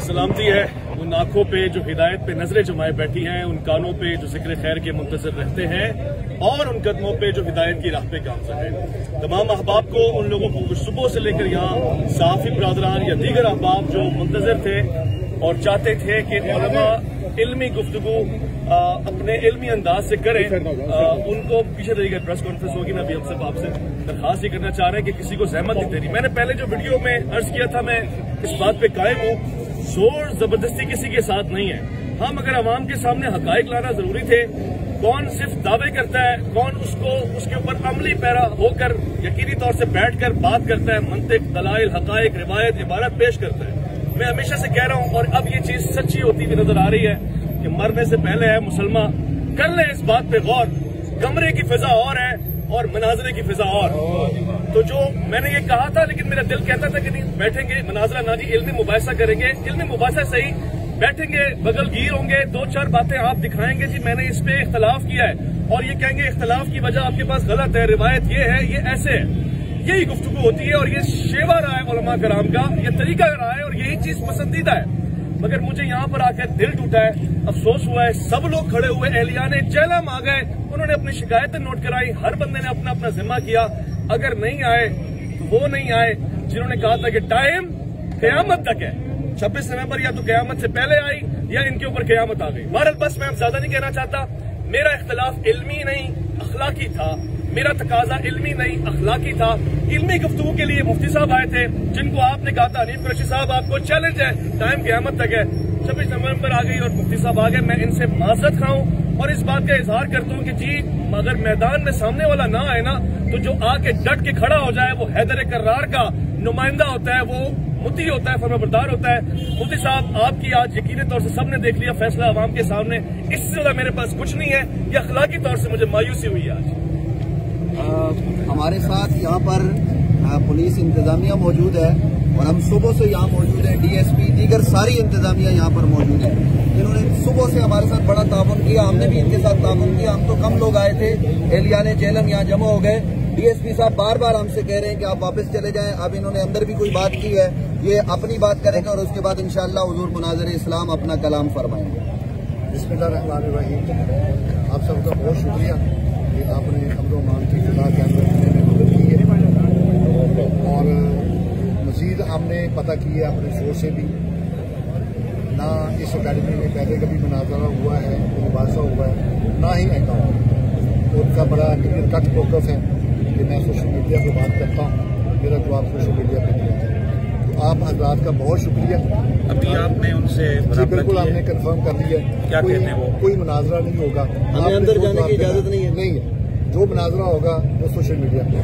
सलामती है उन आंखों पे जो हिदायत पे नजरें जमाए बैठी हैं, उन कानों पे जो जिक्र खैर के मुंतजर रहते हैं और उन कदमों पे जो हिदायत की राह पे गामज़न है। तमाम अहबाब को, उन लोगों को सुबह से लेकर यहाँ साफ़ी बरादरान या दीगर अहबाब जो मुंतजर थे और चाहते थे कि उलमा इल्मी गुफ्तगू अपने इल्मी अंदाज से करें, उनको पीछे तरीके प्रेस कॉन्फ्रेंस होगी ना, अभी हम सब आपसे दरखास्त ये करना चाह रहे हैं कि किसी को जहमत नहीं देनी। मैंने पहले जो वीडियो में अर्ज किया था, मैं इस बात पे कायम हूँ, जोर जबरदस्ती किसी के साथ नहीं है। हम अगर अवाम के सामने हकायक लाना जरूरी थे, कौन सिर्फ दावे करता है, कौन उसको उसके ऊपर अमली पैरा होकर यकीनी तौर से बैठकर बात करता है, मंतिक, दलाइल, हकायक, रिवायत, इबारत पेश करता है। मैं हमेशा से कह रहा हूं और अब ये चीज सच्ची होती हुई नजर आ रही है कि मरने से पहले है मुसलमान, कर ले इस बात पे गौर, कमरे की फिजा और है और मनाजरे की फिजा और। तो जो मैंने ये कहा था, लेकिन मेरा दिल कहता था कि नहीं बैठेंगे मनाजरा ना जी, इल्मी मुबाहिसा करेंगे, इल्मी मुबाहिसा सही, बैठेंगे बगलगीर होंगे, दो चार बातें आप दिखाएंगे जी मैंने इस पे इख्तलाफ किया है और ये कहेंगे इख्तलाफ की वजह आपके पास गलत है, रिवायत ये है, ये ऐसे है। यही गुफ्तगू होती है और ये शेवा रहा है उलमा कराम का, ये तरीका रहा है और यही चीज पसंदीदा है। मगर मुझे यहाँ पर आकर दिल टूटा है, अफसोस हुआ है, सब लोग खड़े हुए, एहलियाने जेलम आ गए, उन्होंने अपनी शिकायतें नोट कराई, हर बंदे ने अपना अपना जिम्मा किया। अगर नहीं आए तो वो नहीं आए जिन्होंने कहा था कि टाइम कयामत तक है, 26 नवंबर या तो कयामत से पहले आई या इनके ऊपर कयामत आ गई। बहरहाल बस मैं अब ज्यादा नहीं कहना चाहता, मेरा इख्तलाफ इल्मी नहीं अखलाकी था, मेरा तकाजा इल्मी नहीं अखलाकी था। इल्मी गुफ्तगू के लिए मुफ्ती साहब आए थे, जिनको आपने कहा था हनीफ कुरैशी साहब आपको चैलेंज है, टाइम क़यामत तक है, 26 नवंबर आ गई और मुफ्ती साहब आ गए। मैं इनसे माजरत खाऊं और इस बात का इजहार करता हूं कि जी अगर मैदान में सामने वाला ना आए ना, तो जो आके डट के खड़ा हो जाए वो हैदर कर्रार का नुमाइंदा होता है, वो मुती होता है, फरमाबरदार होता है। मुफ्ती साहब आपकी आज यकीनी तौर से सबने देख लिया फैसला अवाम के सामने, इससे ज्यादा मेरे पास कुछ नहीं है। ये अखलाकी तौर से मुझे मायूसी हुई है। आज हमारे साथ यहाँ पर पुलिस इंतजामिया मौजूद है और हम सुबह से यहाँ मौजूद है, डीएसपी दीगर सारी इंतजामिया यहाँ पर मौजूद है, जिन्होंने सुबह से हमारे साथ बड़ा ताउन किया। हमने भी इनके साथ ताउन किया, हम तो कम लोग आए थे, एहलियाने जेलम यहाँ जमा हो गए। डीएसपी साहब बार बार हमसे कह रहे हैं कि आप वापस चले जाएं। अब इन्होंने अंदर भी कोई बात की है, ये अपनी बात करेंगे और उसके बाद इंशाअल्लाह हुजूर मुनाज़िर इस्लाम अपना कलाम फरमाएंगे। बिस्मिल्लाहिर्रहमानिर्रहीम। आप सबका बहुत शुक्रिया कि आपने अमन की फिजा के अंदर मदद की है और मजीद हमने पता किया अपने शोर से भी, ना इस अकेडमी में पहले कभी मुनाज़रा हुआ है, मुबाहिसा हुआ है, ना ही आएगा। उनका बड़ा क्लियर कट फोकस है कि मैं सोशल मीडिया पे बात करता हूँ, मेरा जवाब सोशल मीडिया पे दिया है। तो आप हजरात का बहुत शुक्रिया। अभी आपने उनसे बिल्कुल आपने कंफर्म कर दिया, क्या कहते हैं वो, कोई मुनाजरा नहीं होगा, हमें अंदर जाने की इजाजत नहीं है। जो मुनाजरा होगा वो सोशल मीडिया पे,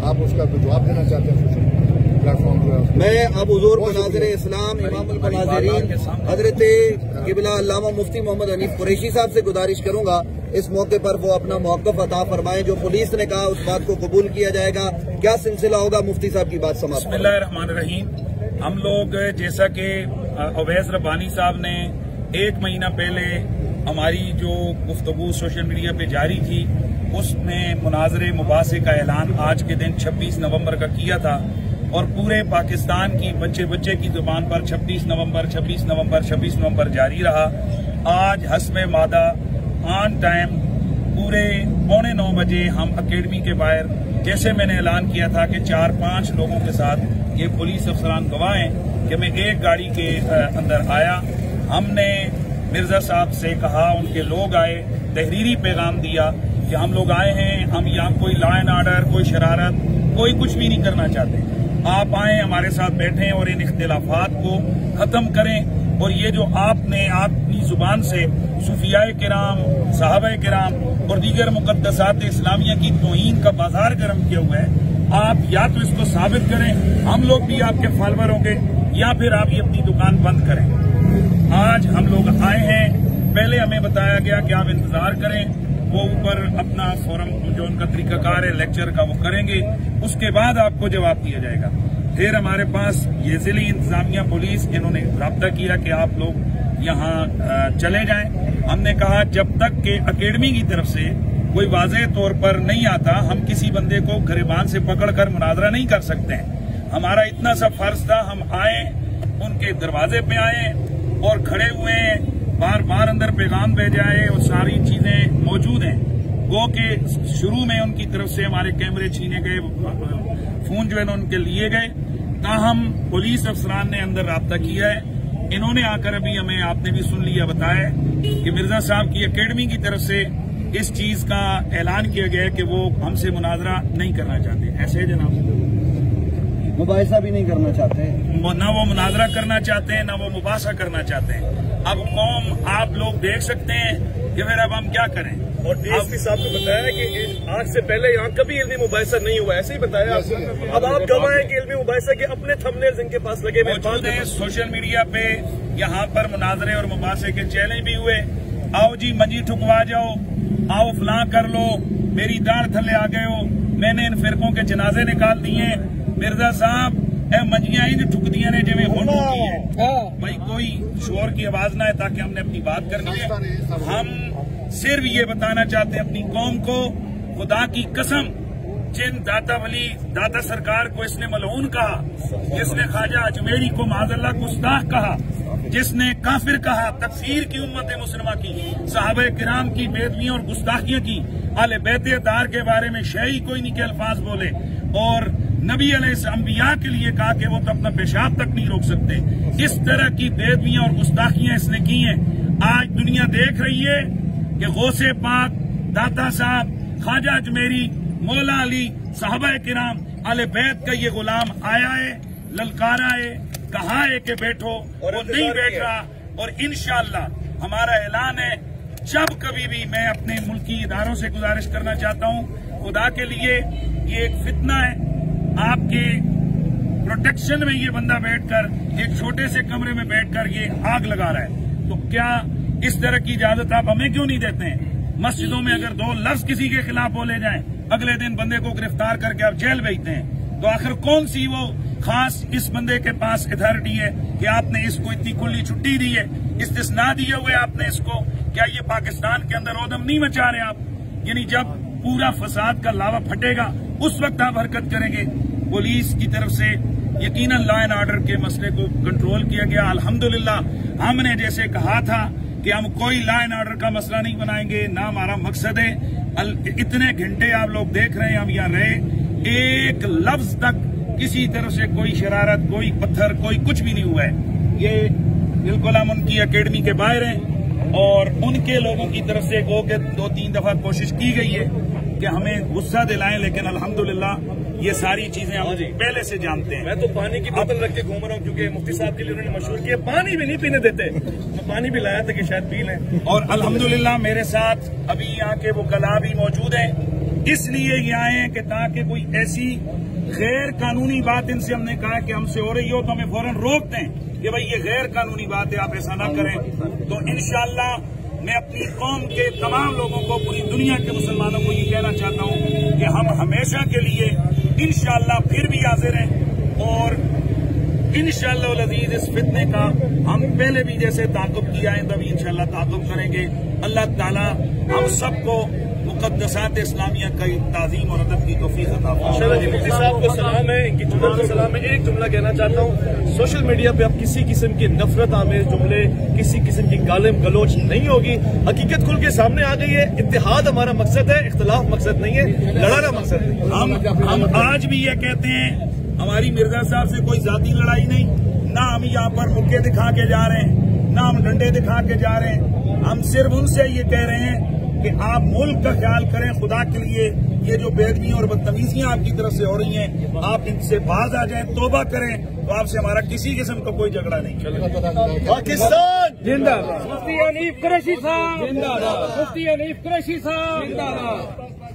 आप उसका कोई जवाब देना चाहते हैं सोशल प्लेटफॉर्म जो है। मैं अब हुजूर मुनाज़िर इस्लाम इमामुल मुनाज़िरीन हजरत क़िबला अल्लामा मुफ्ती मोहम्मद हनीफ कुरैशी साहब से गुजारिश करूंगा इस मौके पर वो अपना मौक़िफ़ अता फरमाएं। जो पुलिस ने कहा उस बात को कबूल किया जाएगा, क्या सिलसिला होगा, मुफ्ती साहब की बात समाप्त। बिस्मिल्लाहिर्रहमानिर्रहीम। हम लोग जैसा कि अवैस रब्बानी साहब ने 1 महीना पहले हमारी जो गुफ्तगू सोशल मीडिया पे जारी थी, उसमें मुनाज़रे मुबासे का ऐलान आज के दिन 26 नवंबर का किया था और पूरे पाकिस्तान की बच्चे बच्चे की जुबान पर 26 नवंबर 26 नवंबर 26 नवंबर जारी रहा। आज हस्ब मादा ऑन टाइम पूरे 8:45 बजे हम अकेडमी के बाहर, जैसे मैंने ऐलान किया था कि 4-5 लोगों के साथ, ये पुलिस अफसरान गवाह हैं कि मैं एक गाड़ी के अंदर आया, हमने मिर्जा साहब से कहा, उनके लोग आए, तहरीरी पैगाम दिया कि हम लोग आए हैं, हम यहाँ कोई लॉ एंड ऑर्डर, कोई शरारत, कोई कुछ भी नहीं करना चाहते, आप आए हमारे साथ बैठें और इन इख्तिलाफात को खत्म करें। और ये जो आपने अपनी जुबान से सूफियाए किराम, सहाबाए किराम और दीगर मुकद्दसात इस्लामिया की तौहीन का बाजार गर्म किया हुआ है, आप या तो इसको साबित करें, हम लोग भी आपके फॉलोअर होंगे, या फिर आप ये अपनी दुकान बंद करें। आज हम लोग आए हैं, पहले हमें बताया गया कि आप इंतजार करें, वो ऊपर अपना फोरम जो उनका तरीकाकार है लेक्चर का वो करेंगे, उसके बाद आपको जवाब दिया जाएगा। फिर हमारे पास ये जिली इंतजामिया पुलिस, इन्होंने राब्ता किया कि आप लोग यहाँ चले जाएं। हमने कहा जब तक के अकेडमी की तरफ से कोई वाज़ेह तौर पर नहीं आता, हम किसी बंदे को गिरबान से पकड़कर मुनाजरा नहीं कर सकते हैं। हमारा इतना सा फर्ज था, हम आए उनके दरवाजे पे आए और खड़े हुए हैं, बार बार अंदर पैगाम भेजा है और सारी चीजें मौजूद हैं। गो के शुरू में उनकी तरफ से हमारे कैमरे छीने गए, फोन जो है उनके लिए गए, ताहम पुलिस अफसरान ने अंदर राब्ता किया है। इन्होंने आकर अभी हमें, आपने भी सुन लिया, बताया कि मिर्जा साहब की एकेडमी की तरफ से इस चीज का ऐलान किया गया है कि वो हमसे मुनाजरा नहीं करना चाहते। ऐसे है जनाब, मुबाहिसा भी नहीं करना चाहते, ना वो मुनाजरा करना चाहते हैं, ना वो मुबासा करना चाहते हैं। अब कौम, आप लोग देख सकते हैं कि फिर अब हम क्या करें। और डीएसपी साहब ने बताया कि आज से पहले यहाँ कभी इल्मी मुबाहिसा नहीं हुआ, ऐसे ही बताया। अब आप गवाह हैं कि इल्मी मुबाहिसा के अपने थंबनेल्स इनके पास लगे मौजूद हैं। सोशल मीडिया पे यहाँ पर मुनाजरे और मुबासे के चैलेंज भी हुए। आओ जी मंजी ठुकवा जाओ, आओ फलां कर लो, मेरी दाढ़ थल्ले आ गए हो, मैंने इन फिरकों के जनाजे निकाल दिए। मिर्जा साहब मंजियां इंज ठुकदियां ने जिवें हुण ठुकी है। भाई कोई शोर की आवाज ना है ताकि हमने अपनी बात करनी है। हम सिर्फ ये बताना चाहते हैं अपनी कौम को, खुदा की कसम, जिन दाता वली, दाता सरकार को इसने मलऊन कहा, जिसने ख्वाजा अजमेरी को माज़अल्लाह गुस्ताख कहा, जिसने काफिर कहा, तकफीर की उम्मत मुस्लिमा की, सहाबे किराम की बेदबियां और गुस्ताखियां की, आले बैते तार के बारे में शई कोई नहीं के अल्फाज बोले, और नबी अंबिया के लिए कहा कि वो तो अपना पेशाब तक नहीं रोक सकते। इस तरह की बेदबियां और गुस्ताखियां इसने की हैं। आज दुनिया देख रही है कि गौसे पाक, दाता साहब, ख्वाजा अजमेरी, मौला अली, सहाबा किराम, आले बैत का ये गुलाम आया है, ललकारा है, कहा है कि बैठो, वो नहीं बैठ रहा। और इंशाअल्लाह हमारा ऐलान है, जब कभी भी, मैं अपने मुल्की इदारों से गुजारिश करना चाहता हूं, खुदा के लिए ये एक फितना है, आपके प्रोटेक्शन में ये बंदा बैठकर एक छोटे से कमरे में बैठकर ये आग लगा रहा है, तो क्या इस तरह की इजाजत आप हमें क्यों नहीं देते हैं? मस्जिदों में अगर 2 लफ्ज किसी के खिलाफ बोले जाएं, अगले दिन बंदे को गिरफ्तार करके आप जेल भेजते हैं, तो आखिर कौन सी वो खास इस बंदे के पास अथॉरिटी है कि आपने इसको इतनी खुली छुट्टी दी है, इस्तिस्ना दिए हुए आपने इसको? क्या ये पाकिस्तान के अंदर ओदम नहीं मचा रहे आप? यानी जब पूरा फसाद का लावा फटेगा उस वक्त आप हरकत करेंगे। पुलिस की तरफ से यकीनन लॉ एंड ऑर्डर के मसले को कंट्रोल किया गया। अल्हम्दुलिल्लाह हमने जैसे कहा था कि हम कोई लॉ एंड ऑर्डर का मसला नहीं बनाएंगे, ना हमारा मकसद है। इतने घंटे आप लोग देख रहे हैं हम यहाँ रहे, एक लफ्ज तक किसी तरफ से कोई शरारत, कोई पत्थर, कोई कुछ भी नहीं हुआ है। ये बिल्कुल हम उनकी एकेडमी के बाहर हैं और उनके लोगों की तरफ से गो के 2-3 दफा कोशिश की गई है कि हमें गुस्सा दिलाएं, लेकिन अल्हम्दुलिल्लाह ये सारी चीजें हम पहले से जानते हैं। मैं तो पानी की बोतल रख के घूम रहा हूँ क्योंकि मुफ्ती साहब के लिए उन्होंने मशहूर किया, पानी भी नहीं पीने देते। मैं पानी भी लाया था कि शायद पी लें। और अल्हम्दुलिल्लाह मेरे साथ अभी यहाँ के वकला भी मौजूद हैं, इसलिए ये आए हैं कि ताकि कोई ऐसी गैर कानूनी बात इनसे हमने कहा कि हमसे हो रही हो तो हमें फौरन रोक दें कि भाई ये गैर कानूनी बात है, आप ऐसा ना करें। तो इंशाअल्लाह मैं अपनी कौम के तमाम लोगों को, पूरी दुनिया के मुसलमानों को ये कहना चाहता हूँ कि हम हमेशा के लिए इंशाअल्लाह फिर भी हाजिर हैं और इंशाअल्लाह अज़ीज़ इस फितने का हम पहले भी जैसे ताक़ुब किया है तभी इंशाअल्लाह ताक़ुब करेंगे। अल्लाह ताला हम सबको मुक़द्दसात इस्लामिया का ताज़ीम और अदब की तौफ़ीक़ अता फरमाए। जी मुफ्ती साहब को सलाम है, इनकी जुमलों को सलाम है। एक जुमला कहना चाहता हूँ, सोशल मीडिया पे अब किसी किस्म की नफरत आमेज जुमले, किसी किस्म की गालिम गलोच नहीं होगी। हकीकत खुल के सामने आ गई है। इत्तेहाद हमारा मकसद है, इख्तिलाफ मकसद नहीं है, लड़ाना मकसद है। हम आज भी ये कहते हैं, हमारी मिर्जा साहब से कोई जाती लड़ाई नहीं, ना हम यहाँ पर मुक्के दिखा के जा रहे हैं, ना हम डंडे दिखा के जा रहे हैं। हम सिर्फ उनसे ये कह रहे हैं कि आप मुल्क का ख्याल करें, खुदा के लिए ये जो बेदबियां और बदतमीजियां आपकी तरफ से हो रही हैं, आप इनसे बाज आ जाएं, तौबा करें, तो आपसे हमारा किसी किस्म का कोई झगड़ा नहीं। पाकिस्तान जिंदाबाद। मुफ्ती हनीफ कुरैशी साहब जिंदाबाद। मुफ्ती हनीफ कुरैशी साहब जिंदाबाद।